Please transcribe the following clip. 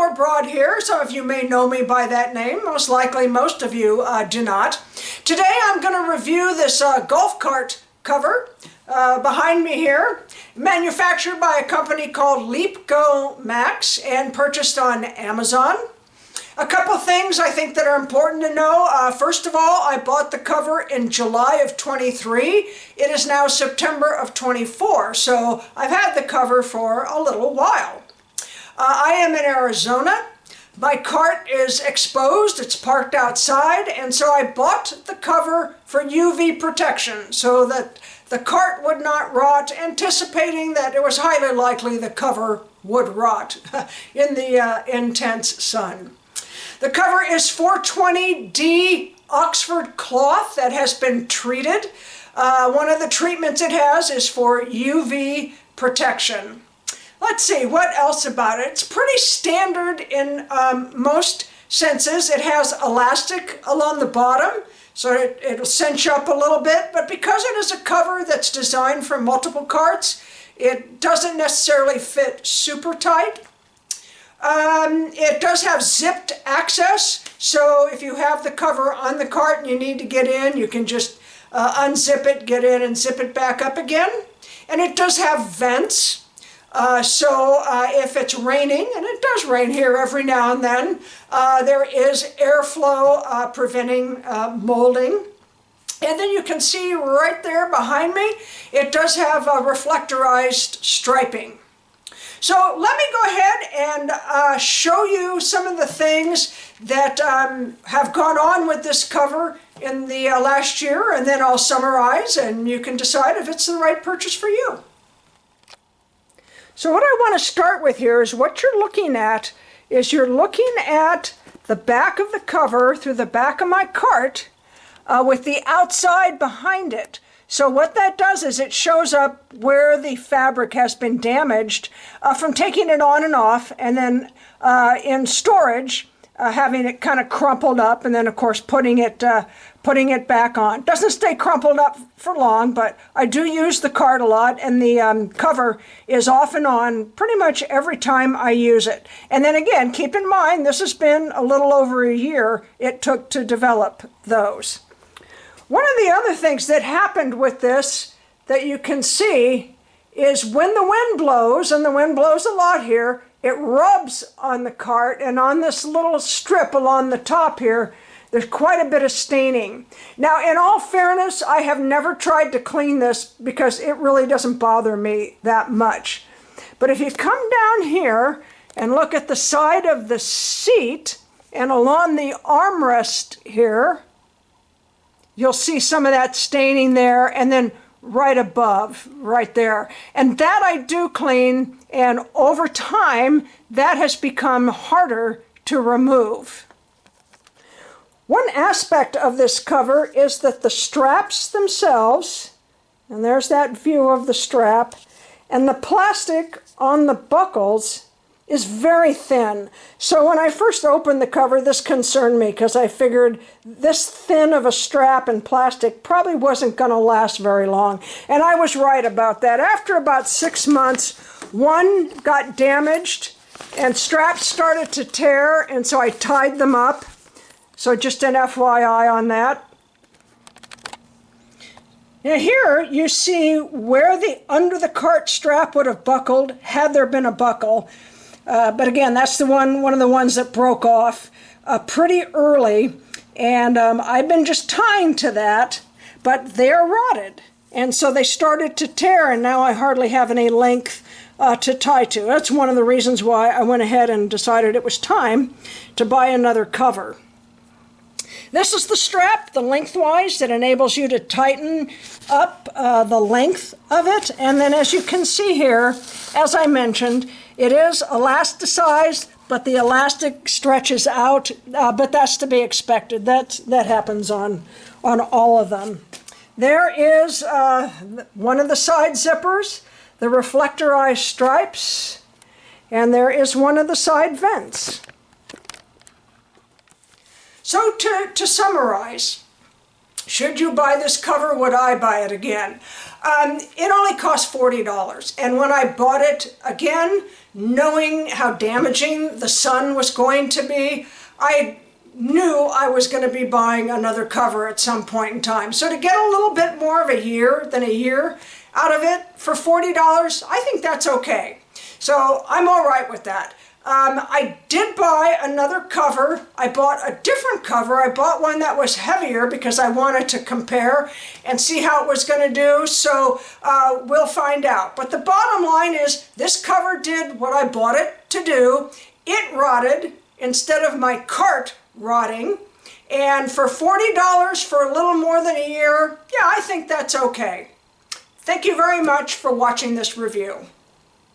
Laura Broad here. Some of you may know me by that name. Most likely most of you do not. Today I'm going to review this golf cart cover behind me here, manufactured by a company called Leapgomax and purchased on Amazon. A couple things I think that are important to know. First of all, I bought the cover in July of 23. It is now September of 24, so I've had the cover for a little while. I am in Arizona. My cart is exposed, it's parked outside, and so I bought the cover for UV protection so that the cart would not rot, anticipating that it was highly likely the cover would rot in the intense sun. The cover is 420D Oxford cloth that has been treated. One of the treatments it has is for UV protection. Let's see, what else about it? It's pretty standard in most senses. It has elastic along the bottom, so it'll cinch up a little bit, but because it is a cover that's designed for multiple carts, it doesn't necessarily fit super tight. It does have zipped access, so if you have the cover on the cart and you need to get in, you can just unzip it, get in, and zip it back up again. And it does have vents. So if it's raining, and it does rain here every now and then, there is airflow preventing molding. And then you can see right there behind me, it does have reflectorized striping. So let me go ahead and show you some of the things that have gone on with this cover in the last year, and then I'll summarize and you can decide if it's the right purchase for you. So what I want to start with here is what you're looking at is you're looking at the back of the cover through the back of my cart with the outside behind it. So what that does is it shows up where the fabric has been damaged from taking it on and off, and then in storage having it kind of crumpled up, and then of course putting it back on. Doesn't stay crumpled up for long, but I do use the cart a lot, and the cover is off and on pretty much every time I use it. And then again, keep in mind, this has been a little over a year it took to develop those. One of the other things that happened with this that you can see is when the wind blows, and the wind blows a lot here, it rubs on the cart, and on this little strip along the top here, there's quite a bit of staining. Now, in all fairness, I have never tried to clean this because it really doesn't bother me that much. But if you come down here and look at the side of the seat and along the armrest here, you'll see some of that staining there, and then right above, right there. And that I do clean, and over time, that has become harder to remove. One aspect of this cover is that the straps themselves, and there's that view of the strap, and the plastic on the buckles is very thin. So when I first opened the cover, this concerned me because I figured this thin of a strap and plastic probably wasn't going to last very long. And I was right about that. After about 6 months, one got damaged and straps started to tear, and so I tied them up. So just an FYI on that. Now here you see where the under the cart strap would have buckled had there been a buckle. But again, that's the one of the ones that broke off pretty early, and I've been just tying to that, but they're rotted, and so they started to tear, and now I hardly have any length to tie to. That's one of the reasons why I went ahead and decided it was time to buy another cover. This is the strap, the lengthwise, that enables you to tighten up the length of it, and then as you can see here, as I mentioned, it is elasticized, but the elastic stretches out, but that's to be expected. That happens on all of them. There is one of the side zippers, the reflectorized stripes, and there is one of the side vents. So to summarize, Should you buy this cover? Would I buy it again? It only cost $40, and when I bought it again, knowing how damaging the sun was going to be, I knew I was going to be buying another cover at some point in time. So to get a little bit more of a year than a year out of it for $40, I think that's okay. So I'm all right with that. I did buy another cover. I bought a different cover. I bought one that was heavier because I wanted to compare and see how it was going to do. So we'll find out. But the bottom line is this cover did what I bought it to do. It rotted instead of my cart rotting. And for $40 for a little more than a year, yeah, I think that's okay. Thank you very much for watching this review.